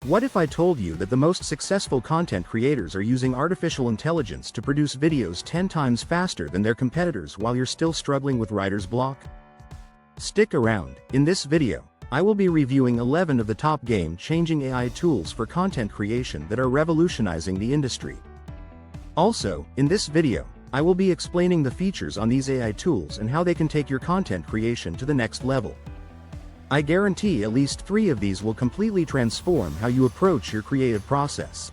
What if I told you that the most successful content creators are using artificial intelligence to produce videos 10 times faster than their competitors while you're still struggling with writer's block? Stick around. In this video, I will be reviewing 11 of the top game-changing AI tools for content creation that are revolutionizing the industry. Also, in this video, I will be explaining the features on these AI tools and how they can take your content creation to the next level. I guarantee at least 3 of these will completely transform how you approach your creative process.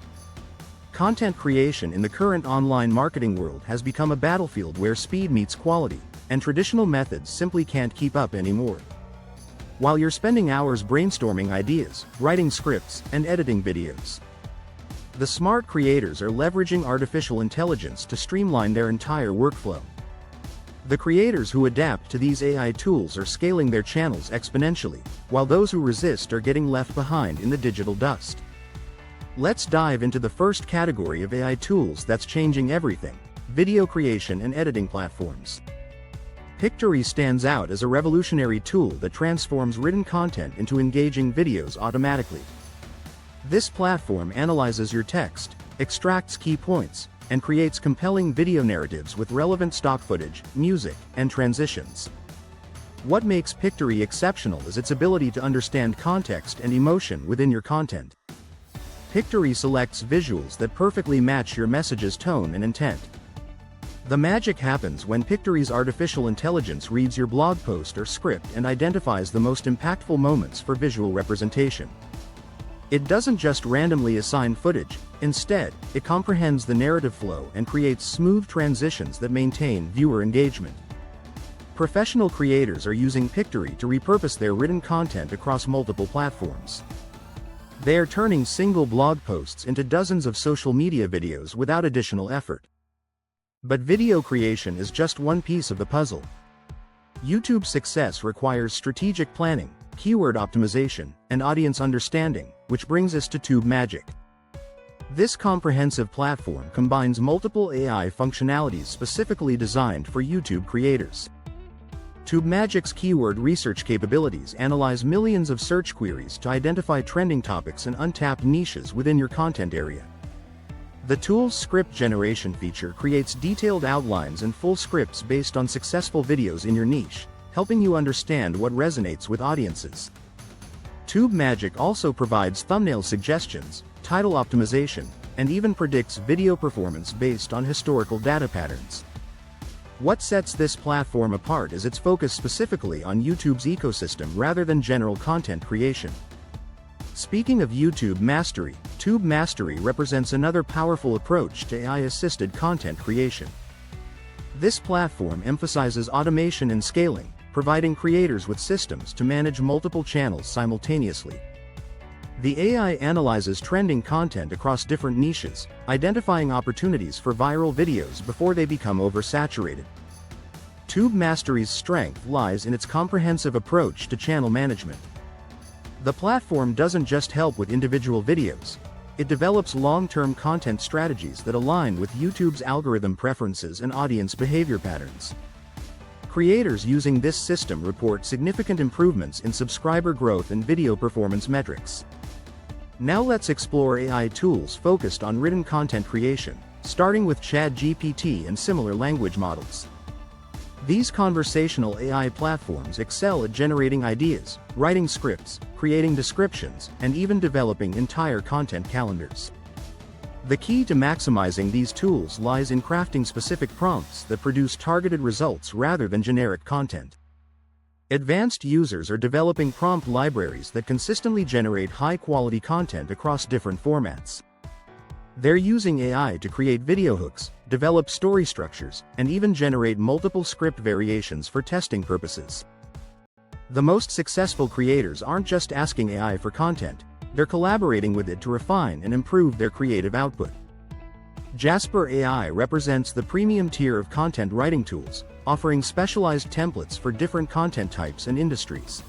Content creation in the current online marketing world has become a battlefield where speed meets quality, and traditional methods simply can't keep up anymore. While you're spending hours brainstorming ideas, writing scripts, and editing videos, the smart creators are leveraging artificial intelligence to streamline their entire workflow. The creators who adapt to these AI tools are scaling their channels exponentially, while those who resist are getting left behind in the digital dust. Let's dive into the first category of AI tools that's changing everything: video creation and editing platforms. Pictory stands out as a revolutionary tool that transforms written content into engaging videos automatically. This platform analyzes your text, extracts key points, and creates compelling video narratives with relevant stock footage, music, and transitions. What makes Pictory exceptional is its ability to understand context and emotion within your content. Pictory selects visuals that perfectly match your message's tone and intent. The magic happens when Pictory's artificial intelligence reads your blog post or script and identifies the most impactful moments for visual representation. It doesn't just randomly assign footage. Instead, it comprehends the narrative flow and creates smooth transitions that maintain viewer engagement. Professional creators are using Pictory to repurpose their written content across multiple platforms. They are turning single blog posts into dozens of social media videos without additional effort. But video creation is just one piece of the puzzle. YouTube's success requires strategic planning, keyword optimization, and audience understanding, which brings us to TubeMagic. This comprehensive platform combines multiple AI functionalities specifically designed for YouTube creators. TubeMagic's keyword research capabilities analyze millions of search queries to identify trending topics and untapped niches within your content area. The tool's script generation feature creates detailed outlines and full scripts based on successful videos in your niche, helping you understand what resonates with audiences. TubeMagic also provides thumbnail suggestions, title optimization, and even predicts video performance based on historical data patterns. What sets this platform apart is its focus specifically on YouTube's ecosystem rather than general content creation. Speaking of YouTube mastery, Tube Mastery represents another powerful approach to AI-assisted content creation. This platform emphasizes automation and scaling, providing creators with systems to manage multiple channels simultaneously. The AI analyzes trending content across different niches, identifying opportunities for viral videos before they become oversaturated. Tube Mastery's strength lies in its comprehensive approach to channel management. The platform doesn't just help with individual videos. It develops long-term content strategies that align with YouTube's algorithm preferences and audience behavior patterns. Creators using this system report significant improvements in subscriber growth and video performance metrics. Now let's explore AI tools focused on written content creation, starting with ChatGPT and similar language models. These conversational AI platforms excel at generating ideas, writing scripts, creating descriptions, and even developing entire content calendars. The key to maximizing these tools lies in crafting specific prompts that produce targeted results rather than generic content. Advanced users are developing prompt libraries that consistently generate high-quality content across different formats. They're using AI to create video hooks, develop story structures, and even generate multiple script variations for testing purposes. The most successful creators aren't just asking AI for content, they're collaborating with it to refine and improve their creative output. Jasper AI represents the premium tier of content writing tools, offering specialized templates for different content types and industries.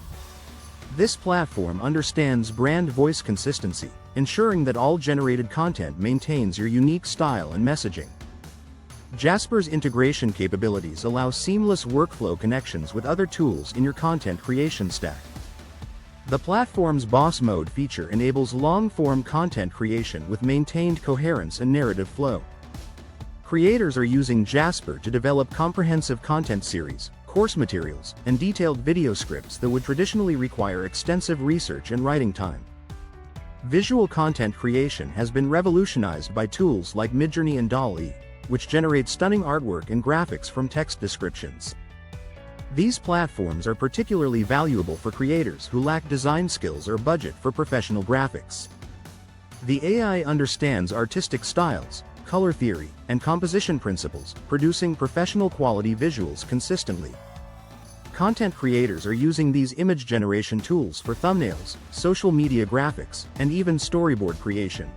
This platform understands brand voice consistency, ensuring that all generated content maintains your unique style and messaging. Jasper's integration capabilities allow seamless workflow connections with other tools in your content creation stack. The platform's Boss Mode feature enables long-form content creation with maintained coherence and narrative flow. Creators are using Jasper to develop comprehensive content series, course materials, and detailed video scripts that would traditionally require extensive research and writing time. Visual content creation has been revolutionized by tools like Midjourney and DALL-E, which generate stunning artwork and graphics from text descriptions. These platforms are particularly valuable for creators who lack design skills or budget for professional graphics. The AI understands artistic styles, color theory, and composition principles, producing professional quality visuals consistently. Content creators are using these image generation tools for thumbnails, social media graphics, and even storyboard creation.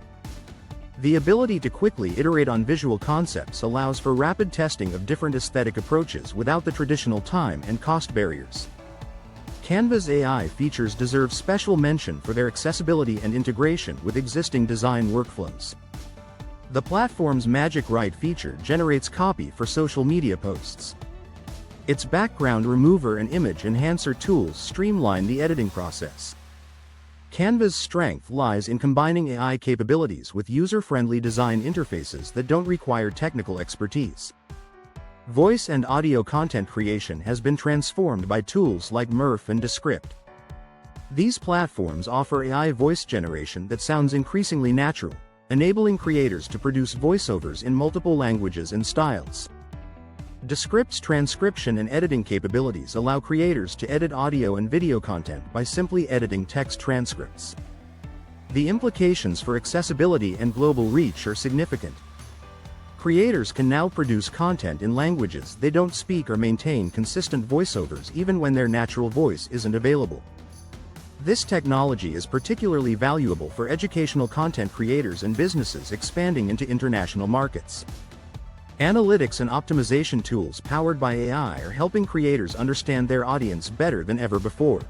The ability to quickly iterate on visual concepts allows for rapid testing of different aesthetic approaches without the traditional time and cost barriers. Canva's AI features deserve special mention for their accessibility and integration with existing design workflows. The platform's Magic Write feature generates copy for social media posts. Its background remover and image enhancer tools streamline the editing process. Canva's strength lies in combining AI capabilities with user-friendly design interfaces that don't require technical expertise. Voice and audio content creation has been transformed by tools like Murf and Descript. These platforms offer AI voice generation that sounds increasingly natural, enabling creators to produce voiceovers in multiple languages and styles. Descript's transcription and editing capabilities allow creators to edit audio and video content by simply editing text transcripts. The implications for accessibility and global reach are significant. Creators can now produce content in languages they don't speak or maintain consistent voiceovers even when their natural voice isn't available. This technology is particularly valuable for educational content creators and businesses expanding into international markets. Analytics and optimization tools powered by AI are helping creators understand their audience better than ever before.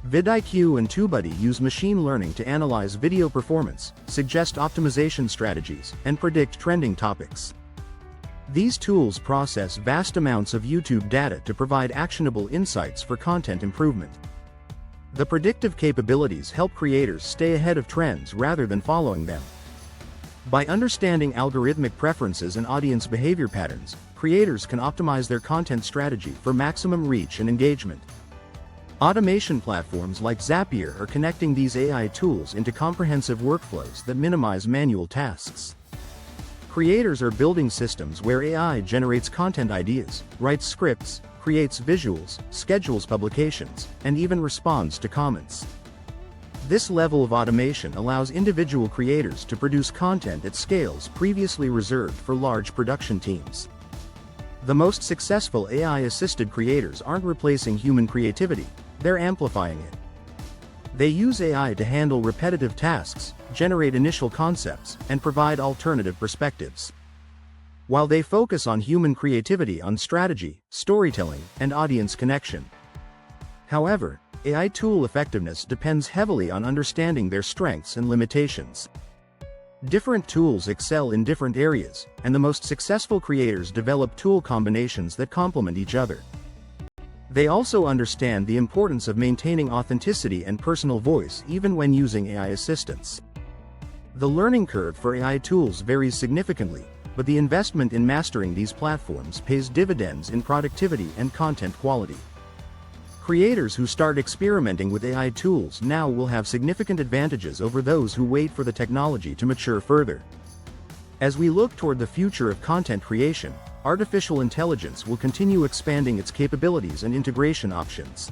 vidIQ and TubeBuddy use machine learning to analyze video performance, suggest optimization strategies, and predict trending topics. These tools process vast amounts of YouTube data to provide actionable insights for content improvement. The predictive capabilities help creators stay ahead of trends rather than following them. By understanding algorithmic preferences and audience behavior patterns, creators can optimize their content strategy for maximum reach and engagement. Automation platforms like Zapier are connecting these AI tools into comprehensive workflows that minimize manual tasks. Creators are building systems where AI generates content ideas, writes scripts, creates visuals, schedules publications, and even responds to comments. This level of automation allows individual creators to produce content at scales previously reserved for large production teams. The most successful AI-assisted creators aren't replacing human creativity, they're amplifying it. They use AI to handle repetitive tasks, generate initial concepts, and provide alternative perspectives. While they focus on human creativity on strategy, storytelling, and audience connection. However, AI tool effectiveness depends heavily on understanding their strengths and limitations. Different tools excel in different areas, and the most successful creators develop tool combinations that complement each other. They also understand the importance of maintaining authenticity and personal voice even when using AI assistants. The learning curve for AI tools varies significantly, but the investment in mastering these platforms pays dividends in productivity and content quality. Creators who start experimenting with AI tools now will have significant advantages over those who wait for the technology to mature further. As we look toward the future of content creation, artificial intelligence will continue expanding its capabilities and integration options.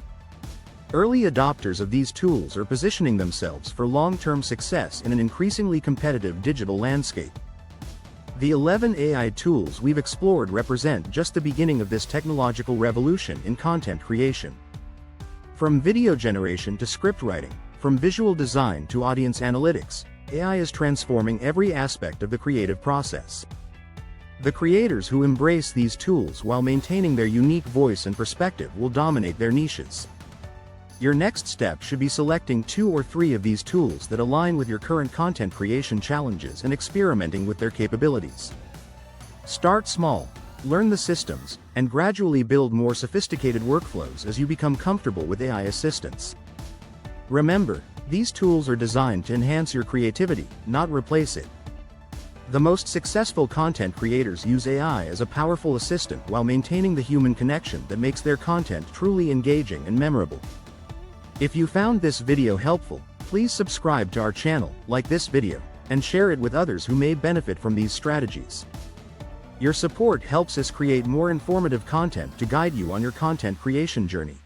Early adopters of these tools are positioning themselves for long-term success in an increasingly competitive digital landscape. The 11 AI tools we've explored represent just the beginning of this technological revolution in content creation. From video generation to script writing, from visual design to audience analytics, AI is transforming every aspect of the creative process. The creators who embrace these tools while maintaining their unique voice and perspective will dominate their niches. Your next step should be selecting 2 or 3 of these tools that align with your current content creation challenges and experimenting with their capabilities. Start small, learn the systems, and gradually build more sophisticated workflows as you become comfortable with AI assistance. Remember, these tools are designed to enhance your creativity, not replace it. The most successful content creators use AI as a powerful assistant while maintaining the human connection that makes their content truly engaging and memorable. If you found this video helpful, please subscribe to our channel, like this video, and share it with others who may benefit from these strategies. Your support helps us create more informative content to guide you on your content creation journey.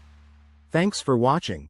Thanks for watching.